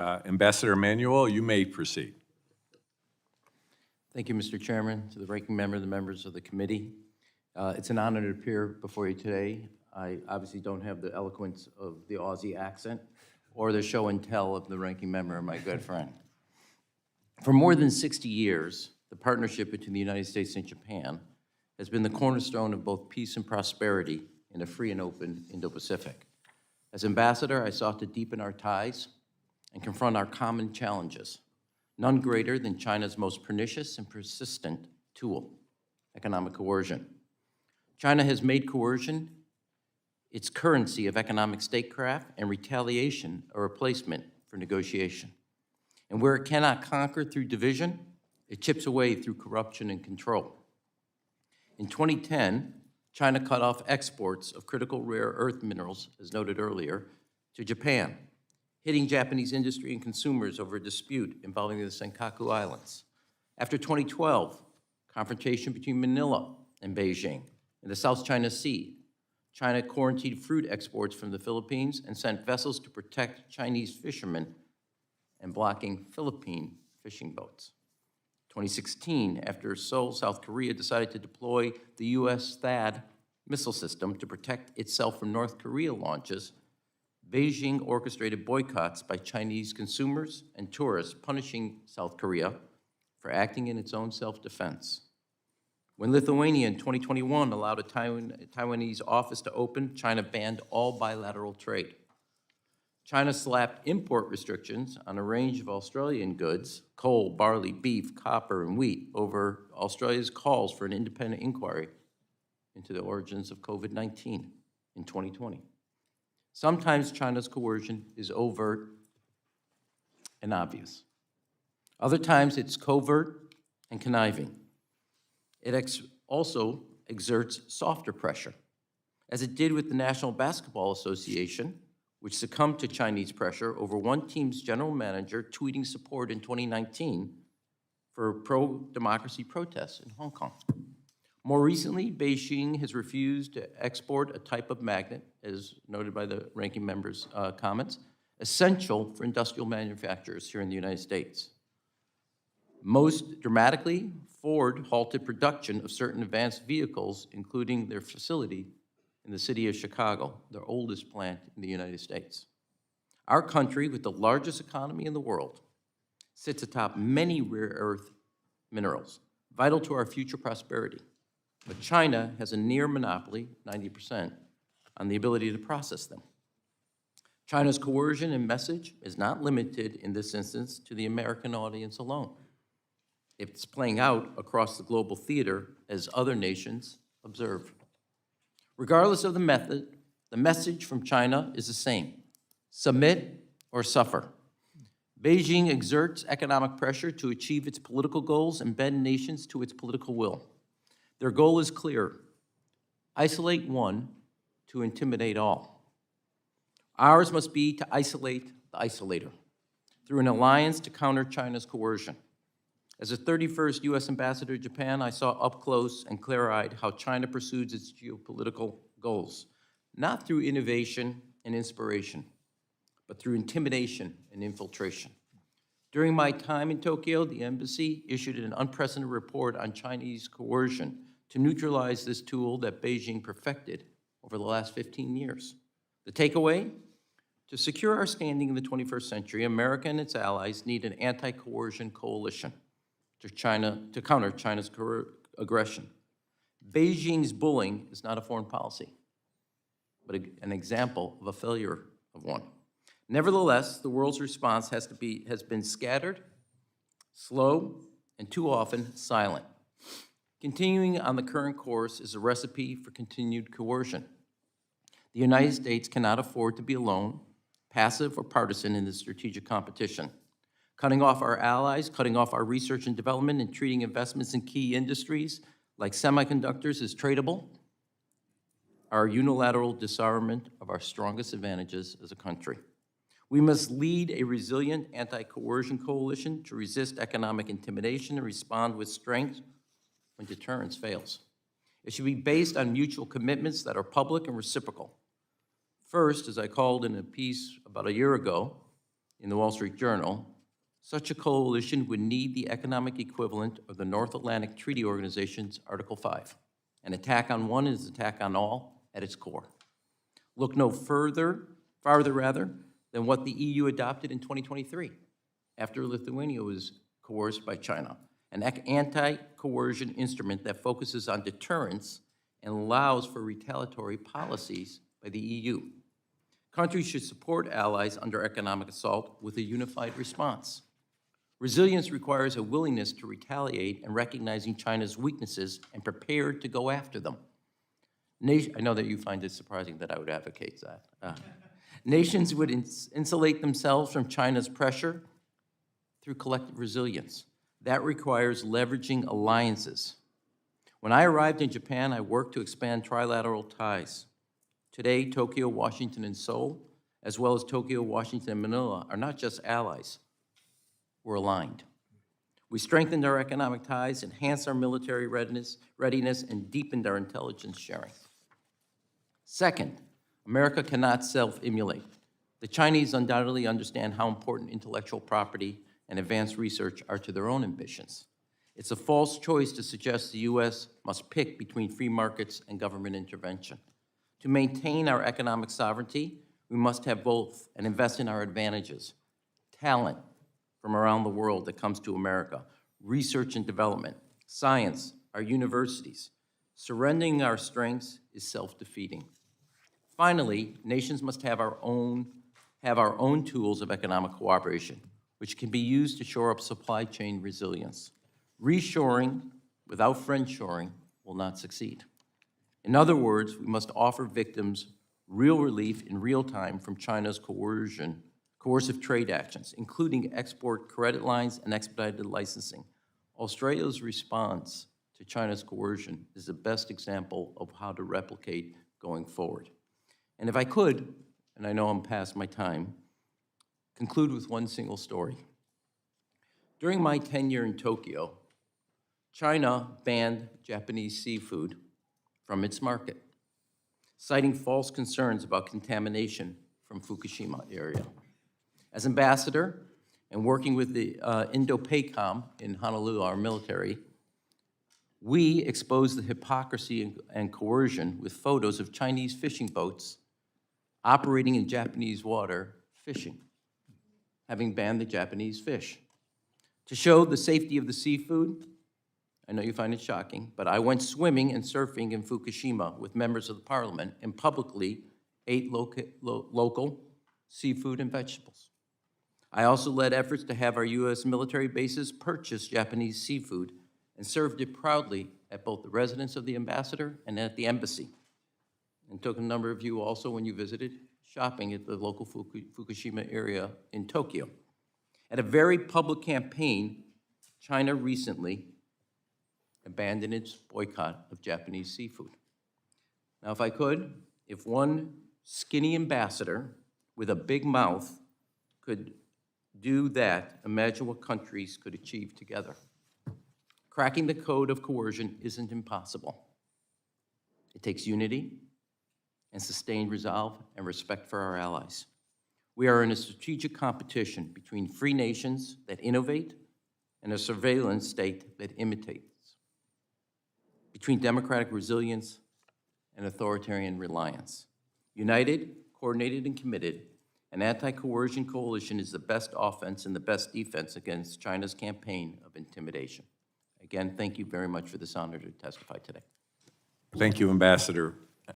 Ambassador Emmanuel, you may proceed. Thank you, Mr. Chairman, to the ranking member, the members of the committee. It's an honor to appear before you today. I obviously don't have the eloquence of the Aussie accent or the show and tell of the ranking member, my good friend. For more than 60 years, the partnership between the United States and Japan has been the cornerstone of both peace and prosperity in a free and open Indo-Pacific. As ambassador, I sought to deepen our ties and confront our common challenges, none greater than China's most pernicious and persistent tool, economic coercion. China has made coercion its currency of economic statecraft and retaliation a replacement for negotiation. And where it cannot conquer through division, it chips away through corruption and control. In 2010, China cut off exports of critical rare earth minerals, as noted earlier, to Japan, hitting Japanese industry and consumers over a dispute involving the Senkaku Islands. After 2012, confrontation between Manila and Beijing in the South China Sea, China quarantined fruit exports from the Philippines and sent vessels to protect Chinese fishermen and blocking Philippine fishing boats. 2016, after Seoul, South Korea decided to deploy the U.S. THAAD missile system to protect itself from North Korea launches, Beijing orchestrated boycotts by Chinese consumers and tourists, punishing South Korea for acting in its own self-defense. When Lithuania in 2021 allowed a Taiwanese office to open, China banned all bilateral trade. China slapped import restrictions on a range of Australian goods, coal, barley, beef, copper, and wheat, over Australia's calls for an independent inquiry into the origins of COVID-19 in 2020. Sometimes China's coercion is overt and obvious. Other times it's covert and conniving. It also exerts softer pressure, as it did with the National Basketball Association, which succumbed to Chinese pressure over one team's general manager tweeting support in 2019 for pro-democracy protests in Hong Kong. More recently, Beijing has refused to export a type of magnet, as noted by the ranking member's comments, essential for industrial manufacturers here in the United States. Most dramatically, Ford halted production of certain advanced vehicles, including their facility in the city of Chicago, their oldest plant in the United States. Our country, with the largest economy in the world, sits atop many rare earth minerals, vital to our future prosperity. But China has a near monopoly, 90%, on the ability to process them. China's coercion and message is not limited in this instance to the American audience alone. It's playing out across the global theater as other nations observe. Regardless of the method, the message from China is the same: submit or suffer. Beijing exerts economic pressure to achieve its political goals and bend nations to its political will. Their goal is clear: isolate one to intimidate all. Ours must be to isolate the isolator through an alliance to counter China's coercion. As the 31st U.S. ambassador to Japan, I saw up close and clear-eyed how China pursues its geopolitical goals, not through innovation and inspiration, but through intimidation and infiltration. During my time in Tokyo, the embassy issued an unprecedented report on Chinese coercion to neutralize this tool that Beijing perfected over the last 15 years. The takeaway? To secure our standing in the 21st century, America and its allies need an anti-coercion coalition to counter China's aggression. Beijing's bullying is not a foreign policy, but an example of a failure of one. Nevertheless, the world's response has been scattered, slow, and too often silent. Continuing on the current course is a recipe for continued coercion. The United States cannot afford to be alone, passive, or partisan in this strategic competition. Cutting off our allies, cutting off our research and development, and treating investments in key industries like semiconductors as tradable are unilateral disarmament of our strongest advantages as a country. We must lead a resilient anti-coercion coalition to resist economic intimidation and respond with strength when deterrence fails. It should be based on mutual commitments that are public and reciprocal. First, as I called in a piece about a year ago, in the Wall Street Journal, such a coalition would need the economic equivalent of the North Atlantic Treaty Organization's Article 5. An attack on one is an attack on all at its core. Look no farther than what the EU adopted in 2023, after Lithuania was coerced by China, an anti-coercion instrument that focuses on deterrence and allows for retaliatory policies by the EU. Countries should support allies under economic assault with a unified response. Resilience requires a willingness to retaliate and recognizing China's weaknesses and prepared to go after them. I know that you find it surprising that I would advocate that. Nations would insulate themselves from China's pressure through collective resilience. That requires leveraging alliances. When I arrived in Japan, I worked to expand trilateral ties. Today, Tokyo, Washington, and Seoul, as well as Tokyo, Washington, and Manila, are not just allies. We're aligned. We strengthened our economic ties, enhanced our military readiness, and deepened our intelligence sharing. Second, America cannot self-immolate. The Chinese undoubtedly understand how important intellectual property and advanced research are to their own ambitions. It's a false choice to suggest the U.S. must pick between free markets and government intervention. To maintain our economic sovereignty, we must have both and invest in our advantages. Talent from around the world that comes to America, research and development, science, our universities. Surrendering our strengths is self-defeating. Finally, nations must have our own tools of economic cooperation, which can be used to shore up supply chain resilience. Reshoring without friendshoring will not succeed. In other words, we must offer victims real relief in real time from China's coercive trade actions, including export credit lines and expedited licensing. Australia's response to China's coercion is the best example of how to replicate going forward. And if I could, and I know I'm past my time, conclude with one single story. During my tenure in Tokyo, China banned Japanese seafood from its market, citing false concerns about contamination from Fukushima area. As ambassador and working with the Indo-PACOM in Honolulu, our military, we exposed the hypocrisy and coercion with photos of Chinese fishing boats operating in Japanese water fishing, having banned the Japanese fish. To show the safety of the seafood, I know you find it shocking, but I went swimming and surfing in Fukushima with members of the parliament and publicly ate local seafood and vegetables. I also led efforts to have our U.S. military bases purchase Japanese seafood and served it proudly at both the residence of the ambassador and at the embassy. And took a number of you also when you visited shopping at the local Fukushima area in Tokyo. At a very public campaign, China recently abandoned its boycott of Japanese seafood. Now, if I could, if one skinny ambassador with a big mouth could do that, imagine what countries could achieve together. Cracking the code of coercion isn't impossible. It takes unity and sustained resolve and respect for our allies. We are in a strategic competition between free nations that innovate and a surveillance state that imitates, between democratic resilience and authoritarian reliance. United, coordinated, and committed, an anti-coercion coalition is the best offense and the best defense against China's campaign of intimidation. Again, thank you very much for this honor to testify today. Thank you, Ambassador.